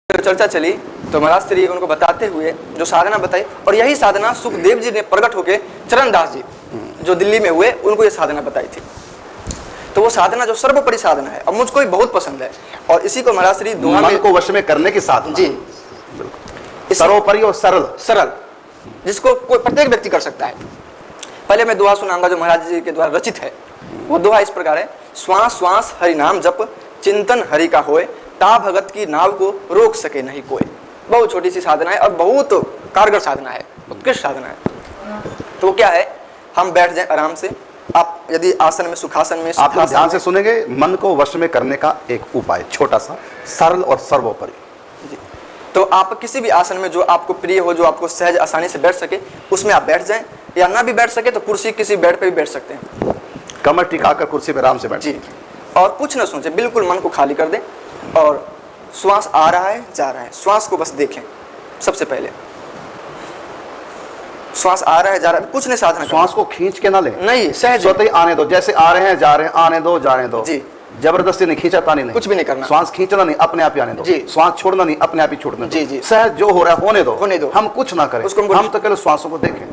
चर्चा चली तो महाराज श्री उनको बताते हुए जो साधना बताई, और यही साधना सुखदेव जी ने प्रकट होके चरणदास जी जो दिल्ली में हुए उनको ये साधना बताई थी। तो वो साधना जो सर्वोपरि साधना है, अब मुझको भी बहुत पसंद है, और इसी को महाराज श्री दुआ मन को वश में करने की साधना जी, सर्वोपरि और सरल जिसको कोई प्रत्येक व्यक्ति कर सकता है। पहले मैं दुआ सुनाऊंगा जो महाराज जी के द्वारा रचित है। वो दुआ इस प्रकार है, श्वास श्वास हरि नाम जप, चिंतन हरि का होए, ता भगत की नाव को रोक सके नहीं कोई। बहुत छोटी सी साधना है और बहुत कारगर साधना है, उत्कृष्ट साधना है। तो क्या है, हम बैठ जाएं आराम से। आप यदि आसन में, सुखासन में, आप ध्यान से सुनेंगे, मन को वश में करने का एक उपाय छोटा सा, सरल और सर्वोपरि। तो आप किसी भी आसन में जो आपको प्रिय हो, जो आपको सहज आसानी से बैठ सके, उसमें आप बैठ जाएं, या ना भी बैठ सके तो कुर्सी किसी बेड पे भी बैठ सकते हैं। कमर टिकाकर कुर्सी पर आराम से बैठ जी, और कुछ ना सोचें, बिल्कुल मन को खाली कर दें, और श्वास आ रहा है जा रहा है, श्वास को बस देखें। सबसे पहले श्वास आ रहा है जा रहा है, कुछ नहीं साधना, श्वास को खींच के ना ले, नहीं, सहज स्वतः ही आने दो, जैसे आ रहे हैं जा रहे हैं, आने दो जाने दो जी। जबरदस्ती नहीं, खींचा तानी नहीं, कुछ भी नहीं करना। श्वास खींचना नहीं, अपने आप ही आने दो जी। श्वास छोड़ना नहीं, अपने आप ही छोड़ना जी जी। सहज जो हो रहा है होने दो, हम कुछ ना करें, हम तो केवल श्वासों को देखें।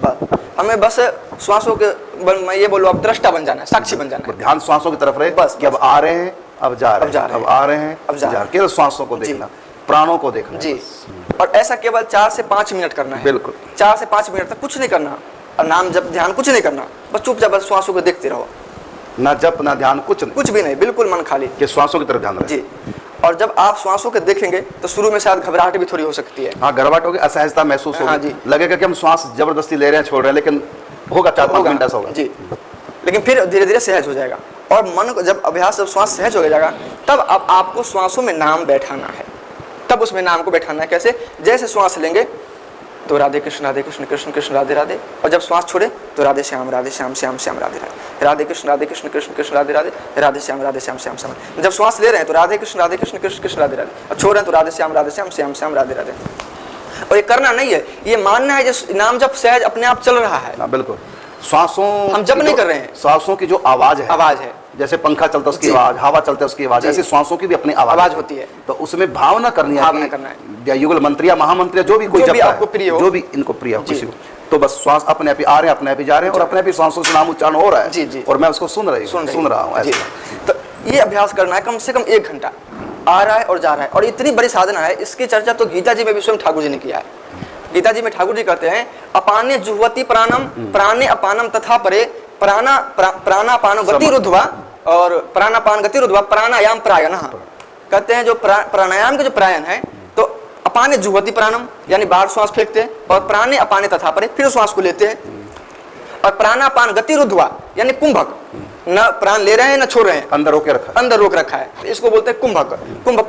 हमें बस श्वासों के, मैं ये बोलूं, अब दृष्टा बन जाना है, साक्षी बन जाना है। ध्यान श्वासों की तरफ रहे बस, कि अब आ रहे हैं, अब जा रहे हैं, अब आ रहे हैं, अब जा रहे हैं, केवल श्वासों को देखना, प्राणों को देखना जी। और ऐसा केवल 4 से 5 मिनट करना है, बिल्कुल 4 से 5 मिनट तक कुछ नहीं करना, और नाम जप ध्यान कुछ नहीं करना, बस चुपचाप बस श्वासों को देखते रहो, ना जप ना ध्यान, कुछ भी नहीं, बिल्कुल मन खाली, कि श्वासों की तरफ ध्यान रहे जी। और जब आप श्वासों को देखेंगे तो शुरू में शायद घबराहट भी थोड़ी हो सकती है, हाँ, घबराहट होगी, असहजता महसूस होगी, हाँ जी, लगेगा कि हम श्वास जबरदस्ती ले रहे हैं, छोड़ रहे हैं, लेकिन होगा 4-5 मिनट ऐसा होगा जी। लेकिन फिर धीरे धीरे सहज हो जाएगा, और मन को जब अभ्यास, जब श्वास सहज हो जाएगा, तब अब आपको श्वासों में नाम बैठाना है। तब उसमें नाम को बैठाना है कैसे, जैसे श्वास लेंगे तो राधे कृष्ण कृष्ण कृष्ण राधे राधे, और जब श्वास छोड़े तो राधे श्याम श्याम श्याम राधे राधे, राधे कृष्ण कृष्ण कृष्ण राधे राधे, राधे श्याम श्याम श्याम। जब श्वास ले रहे हैं तो राधे कृष्ण कृष्ण कृष्ण राधे राधे, और छोड़ रहे हैं तो राधे श्याम श्याम राधे राधे। और ये करना नहीं है, ये मानना है जो नाम जब सहज अपने आप चल रहा है। बिल्कुल, श्वासों हम जब नहीं कर रहे हैं, श्वासों की जो आवाज है, जैसे पंखा चलता है उसकी आवाज, हवा चलता है उसकी आवाज, ऐसे श्वासों की भी अपनी आवाज होती है। तो उसमें भावना करनी है, या युगल मंत्र या महामंत्र, जो भी कोई जब आपको प्रिय हो, जो भी इनको प्रिय हो किसी को, तो बस श्वास अपने आप ही आ रहे हैं, अपने आप ही जा रहे हैं, और अपने आप ही श्वासों से नाम उच्चारण हो रहा है जी जी, और मैं उसको सुन रहा हूँ। तो ये अभ्यास करना है कम से कम 1 घंटा, आ रहा है और जा रहा है। और इतनी बड़ी साधना है, इसकी चर्चा तो गीता जी में भी स्वयं ठाकुर जी ने किया है। गीता जी में ठाकुर जी कहते हैं, अपाने जुह्वति प्राणम प्राणे अपानम तथा परे प्राणापान गति रुद्ध्वा, और प्राणापान गति रुद्ध्वा प्राणायाम प्रायण। कहते हैं जो प्राणायाम के जो प्रायण है, तो अपाने जुह्वति प्राणम यानी बाहर श्वास फेंकते हैं, और प्राणे अपाने तथा परे फिर श्वास को लेते हैं, और प्राणापान गति रुद्ध्वा यानी कुंभक, न प्राण ले रहे हैं न छोड़ रहे हैं, अंदर रोक रखा है, इसको बोलते हैं कुंभक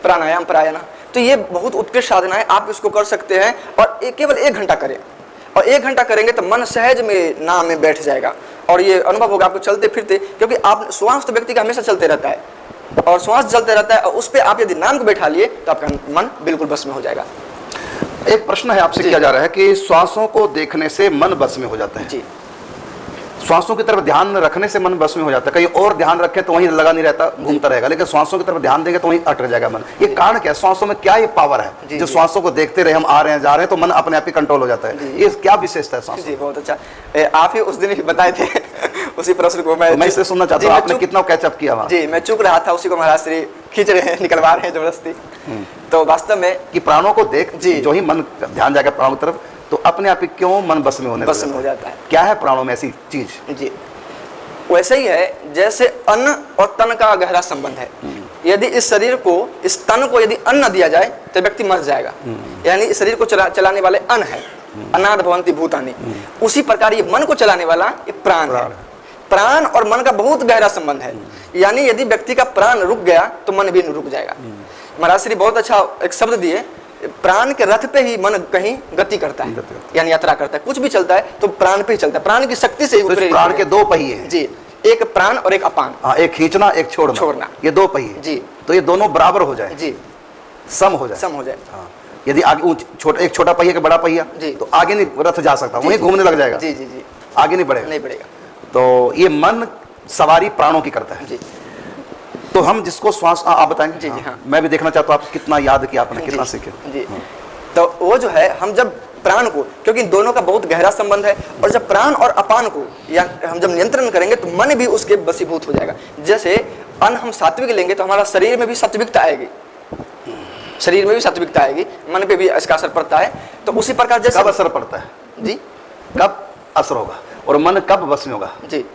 प्राणायाम प्रायण। तो ये बहुत उत्कृष्ट साधना है, आप इसको कर सकते हैं, और केवल 1 घंटा करें, और 1 घंटा करेंगे तो मन सहज में नाम में बैठ जाएगा, और ये अनुभव होगा आपको चलते फिरते, क्योंकि आप श्वास तो व्यक्ति का हमेशा चलते रहता है, और श्वास चलते रहता है, और उस पर आप यदि नाम को बैठा लिए तो आपका मन बिल्कुल बस में हो जाएगा। एक प्रश्न है आपसे किया जा रहा है कि श्वासों को देखने से मन बस में हो जाता है जी, श्वासों की तरफ ध्यान रखने से मन बस में हो जाता है, कहीं और ध्यान रखे तो वहीं लगा नहीं रहता, घूमता रहेगा, लेकिन श्वासों की तरफ ध्यान देंगे तो वहीं अटक जाएगा मन। ये कारण क्या है, श्वासों में क्या ये पावर है जो श्वासों को देखते रहे, हम आ रहे हैं जा रहे हैं, तो मन अपने आप ही कंट्रोल हो जाता है, ये क्या विशेषता है श्वासों? जी बहुत अच्छा, आप ही उस दिन ही बताए थे उसी प्रश्न को मैं इससे सुनना चाहता हूँ, आपने कितना कैचअप किया वहाँ? जी, मैं चुप रहा था, उसी को महाराज श्री खींच रहे हैं, निकलवा रहे हैं जबरदस्ती। तो वास्तव में कि प्राणों को देख जो ही मन ध्यान जाएगा प्राणों की तरफ, तो अपने आप ही क्यों मन बस में हो जाता है? क्या है प्राणों में ऐसी चीज? जी, वैसे ही है जैसे अन्न और तन का गहरा संबंध है। यदि इस शरीर को, इस तन को यदि अन्न दिया जाए तो व्यक्ति मर जाएगा, यानी इस शरीर को चलाने वाले अन्न है, अनाद भवन्ति भूतानि। उसी प्रकार ये मन को चलाने वाला ये प्राण है। प्राण और मन का बहुत गहरा संबंध है, यानी यदि व्यक्ति का प्राण रुक गया तो मन भी रुक जाएगा। महाराज श्री बहुत अच्छा एक शब्द दिए, प्राण के रथ पे ही मन कहीं गति करता है, यानी यात्रा करता है, कुछ भी चलता है तो प्राण पे ही चलता है, प्राण की शक्ति से ही। तो प्राण के 2 पहिए हैं जी, एक प्राण और एक अपान। एक खींचना एक छोड़ना, ये 2 पहिए जी, तो ये दोनों बराबर हो जाए जी, सम हो जाए। यदि आगे एक छोटा पहिया के बड़ा पहिया जी, तो आगे नहीं रथ जा सकता, वहीं घूमने लग जाएगा जी, आगे नहीं बढ़ेगा। तो ये मन सवारी प्राणों की करता है जी। तो तो हम जिसको श्वास आप बताएंगे। जी जी हाँ, मैं भी देखना चाहता हूँ आप कितना याद किया आपने, कितना सीखे जी। तो वो जो है हम जब प्राण को, क्योंकि इन दोनों का बहुत गहरा संबंध है, और जब प्राण और अपान को या हम जब नियंत्रण करेंगे तो मन भी उसके वशीभूत हो जाएगा। जैसे अन्न हम सात्विक लेंगे तो हमारा शरीर में भी सात्विकता आएगी, शरीर में भी सात्विकता आएगी, मन पे भी इसका असर पड़ता है। तो उसी प्रकार जैसे कब असर पड़ता है जी, कब असर होगा और मन कब वश में होगा जी,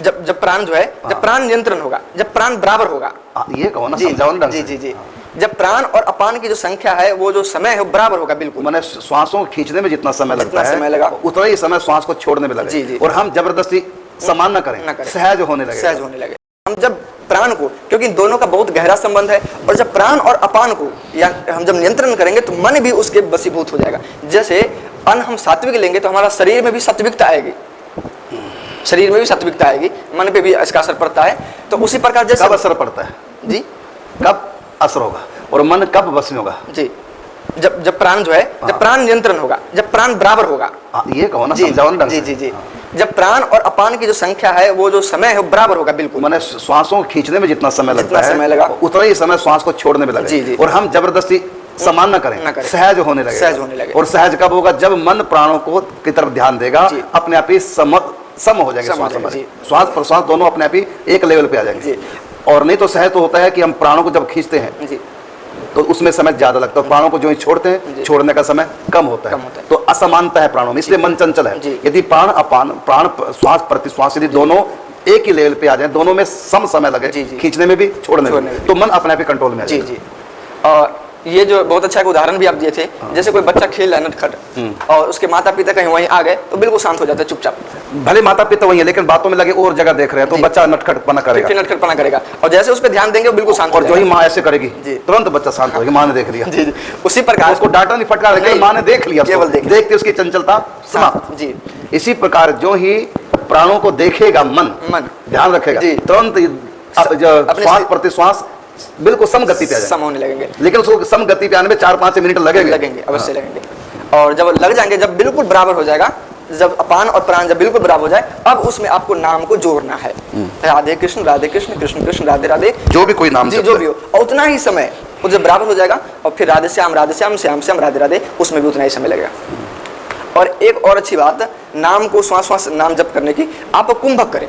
जब प्राण जो है, जब प्राण नियंत्रण होगा, जब प्राण बराबर होगा, ये कहो ना, जी समझाओ ना ढंग जी से। जी जी, जब प्राण और अपान की जो संख्या है, वो जो समय है वो बराबर होगा बिल्कुल। मैंने श्वासों को खींचने में जितना समय लगता है, समय लगा उतना ही समय श्वास को छोड़ने में लगे। जी, जी। और हम जबरदस्ती समान न करें, सहज होने लगे, सहज होने लगे। हम जब प्राण को, क्योंकि इन दोनों का बहुत गहरा संबंध है, और जब प्राण और अपान को या हम जब नियंत्रण करेंगे तो मन भी उसके वशीभूत हो जाएगा। जैसे अन्न हम सात्विक लेंगे तो हमारा शरीर में भी सात्विकता आएगी, शरीर में भी सात्विकता आएगी, मन पे भी इसका असर पड़ता है। तो उसी प्रकार जैसे कब असर पड़ता है जी, कब असर होगा और मन कब वश में होगा जी, जब प्राण जो है, जब प्राण नियंत्रण होगा, जब प्राण बराबर होगा, ये कहो ना, समझाओ ना ढंग जी से। जी जी, जब प्राण और अपान की जो संख्या है, वो जो समय है वो बराबर होगा बिल्कुल। मैंने श्वासों को खींचने में जितना समय लगता है, समय लगा, उतना ही समय श्वास को छोड़ने में लगे। जी, जी। और हम जबरदस्ती समान न करें, सहज होने लगे, सहज होने लगे। और सहज कब होगा, जब मन प्राणों को की तरफ ध्यान देगा, अपने आप ही सम हो जाएंगे, श्वास प्रश्वास दोनों अपने आप ही एक लेवल पे आ जाएंगे। और नहीं तो सहज तो होता है कि हम प्राणों को जब खींचते हैं तो उसमें समय ज्यादा लगता है, प्राणों को जो ही छोड़ते हैं छोड़ने का समय कम होता है। तो असमानता है प्राणों में, इसलिए मन चंचल है। यदि प्राण अपान, प्राण श्वास प्रतिश्वास यदि दोनों एक ही लेवल पे आ जाए, दोनों में सम समय लगे, खींचने में भी छोड़ने में भी, तो मन अपने आप ही कंट्रोल में आ जाएगा। जी। और ये जो बहुत अच्छा एक उदाहरण भी आप दिए थे, जैसे कोई बच्चा खेल रहा है नटखट और उसके माता पिता कहीं वहीं आ गए तो बिल्कुल शांत हो जाता है चुपचाप। भले माता पिता वही है लेकिन बातों में लगे और जगह देख रहे हैं, तो बच्चा नटखटपना करेगा, और जैसे उस पर ध्यान देंगे वो बिल्कुल शांत हो जाएगा। और जो ही माँ ऐसे करेगी तुरंत बच्चा शांत हो जाएगा, माँ ने देख लिया। जी, उसी प्रकार उसको डांटा नहीं, फटकार नहीं, माँ ने देख लिया, केवल देखते उसकी चंचलता समाप्त। जी, इसी प्रकार जो ही प्राणों को देखेगा मन ध्यान रखेगा, तुरंत श्वास प्रतिश्वास बिल्कुल सम गति पे आ जाएगा, सम होने लगेंगे। लेकिन उसको सम गति पे आने में 4-5 मिनट लगेंगे, अवश्य लगेंगे। और जब लग जाएंगे, जब बिल्कुल बराबर हो जाएगा, जब अपान और प्राण जब बिल्कुल बराबर हो जाए, अब उसमें आपको नाम को जोड़ना है, राधे कृष्ण कृष्ण कृष्ण राधे राधे, जो भी कोई नाम जो भी हो, और उतना ही समय वो जब बराबर हो जाएगा, और फिर राधे श्याम श्याम श्याम राधे राधे, उसमें भी उतना ही समय लगेगा। और एक और अच्छी बात, नाम को श्वास श्वास नाम जप करने की, आप कुंभक करें।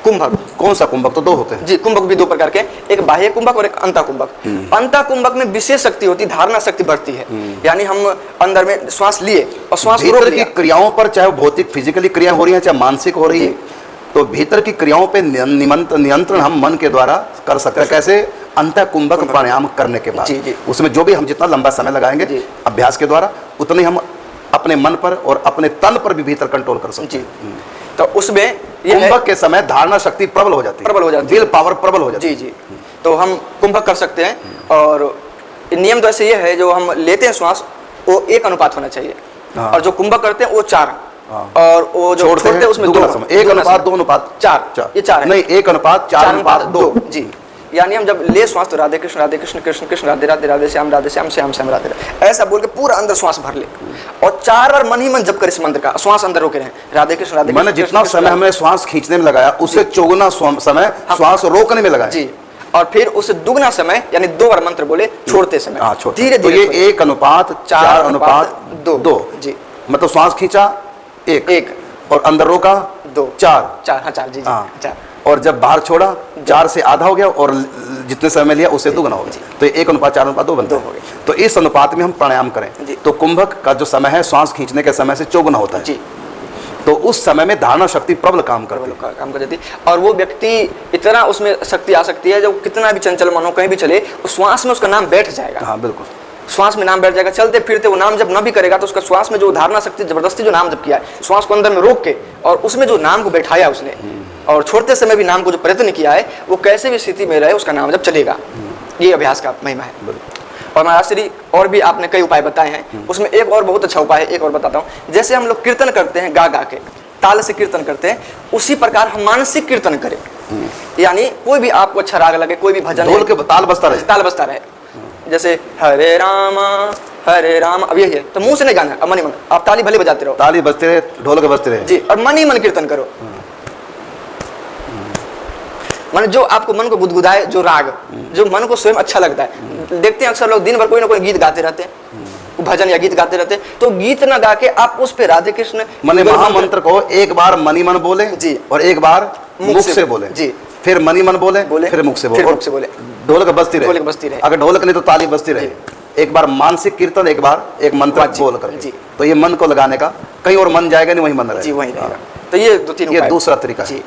कुंभक, कौन सा कुंभक? तो दो होते हैं जी, कुंभक भी दो प्रकार के, एक बाह्य कुंभक और एक अंतः कुंभक। अंतः कुंभक में विशेष शक्ति होती है, धारणा शक्ति बढ़ती है, यानी हम अंदर में श्वास लिए और श्वास भीतर की क्रियाओं पर, चाहे भौतिक फिजिकली क्रिया हो रही है चाहे मानसिक हो रही है, तो भीतर की क्रियाओं पे नियंत्रण हम मन के द्वारा कर सकते हैं। कैसे? अंतः कुंभक प्राणायाम करने के बाद। उसमें जो भी हम जितना लंबा समय लगाएंगे अभ्यास के द्वारा, उतनी हम अपने मन पर और अपने तन पर भी भीतर कंट्रोल कर सकते हैं। तो उसमें कुंभक के समय धारणा शक्ति प्रबल हो जाती है, विल पावर प्रबल हो जाती है। जी, तो हम कुंभक कर सकते हैं। और नियम तो ऐसे ये है, जो हम लेते हैं श्वास वो 1 अनुपात होना चाहिए, और जो कुंभक करते हैं वो 4, और वो जो छोड़ते हैं उसमें 2, 1 अनुपात 2 अनुपात 4, ये 4 है नहीं, 1 अनुपात 4 अनुपात 2। जी, यानी हम जब ले श्वास तो राधे कृष्ण कृष्ण कृष्ण राधे राधे राधे श्याम श्याम श्याम राधे राधे, ऐसा बोल के पूरा अंदर श्वास भर ले, और 4 बार मन ही मन जप कर इस मंत्र का, श्वास अंदर रोके रहें, राधे कृष्ण मैंने जितना समय हमें श्वास खींचने में लगाया उससे चौगुना समय श्वास रोकने में लगाया। जी, और फिर उससे दुगना समय, यानी 2 बार मंत्र बोले छोड़ते समय, धीरे धीरे। ये 1 अनुपात 4 अनुपात 2। जी, मतलब श्वास खींचा 1 और अंदर रोका 2, 4। हाँ 4 जी, 4, और जब बाहर छोड़ा 4 से आधा हो गया, और जितने समय लिया उससे दुगना हो गया, तो 1 अनुपात 4 अनुपात 2 बनता है। तो इस अनुपात में हम प्राणायाम करें तो कुंभक का जो समय है श्वास खींचने के समय से चौगुना होता है। तो उस समय में धारणा शक्ति प्रबल काम कर जाती है, और वो व्यक्ति इतना उसमें शक्ति आ सकती है, जो कितना भी चंचल मन हो कहीं भी चले, उस श्वास में उसका नाम बैठ जाएगा। हाँ बिल्कुल, श्वास में नाम बैठ जाएगा। चलते फिरते वो नाम जब न भी करेगा तो उसका श्वास में जो धारणा शक्ति, जबरदस्ती जो नाम जब किया है, श्वास को अंदर में रोक के, और उसमें जो नाम को बैठाया उसने, और छोड़ते समय भी नाम को जो प्रयत्न किया है, वो कैसे भी स्थिति में रहे उसका नाम जब चलेगा। ये अभ्यास का महिमा है। और महाराज श्री और भी आपने कई उपाय बताए हैं, उसमें एक और बहुत अच्छा उपाय है, एक और बताता हूँ। जैसे हम लोग कीर्तन करते हैं, गा गा के ताल से कीर्तन करते हैं, उसी प्रकार हम मानसिक कीर्तन करें। यानी कोई भी आपको अच्छा राग लगे, कोई भी भजन, ढोल के ताल बजता रहे, जैसे हरे राम, अब यही है, तो मुंह से नहीं गाना, अब मन ही मन आप ताली भले बजाते रहो, ताली बजते रहे, ढोल के बजते रहे जी, और मन ही मन कीर्तन करो। माने जो आपको मन को गुदगुदाए, जो राग जो मन को स्वयं अच्छा लगता है। देखते हैं अक्सर लोग दिन भर कोई ना कोई गीत गाते रहते हैं, भजन या गीत गाते रहते हैं, तो गीत ना गा के आप उस पे राधे कृष्ण माने महामंत्र को एक बार मनी मन बोले जी, और एक बार मुख से बोले जी, फिर मनी मन बोले फिर मुख से बोले, ढोलक बजती रहे। अगर ढोलक नहीं तो ताली बजती रहे। एक बार मानसिक कीर्तन, एक बार एक मंत्र बोल कर, तो ये मन को लगाने का, कहीं और मन जाएगा नहीं, वही मन रहेगा। जी वही रहेगा। तो ये 2-3 ये दूसरा तरीका है।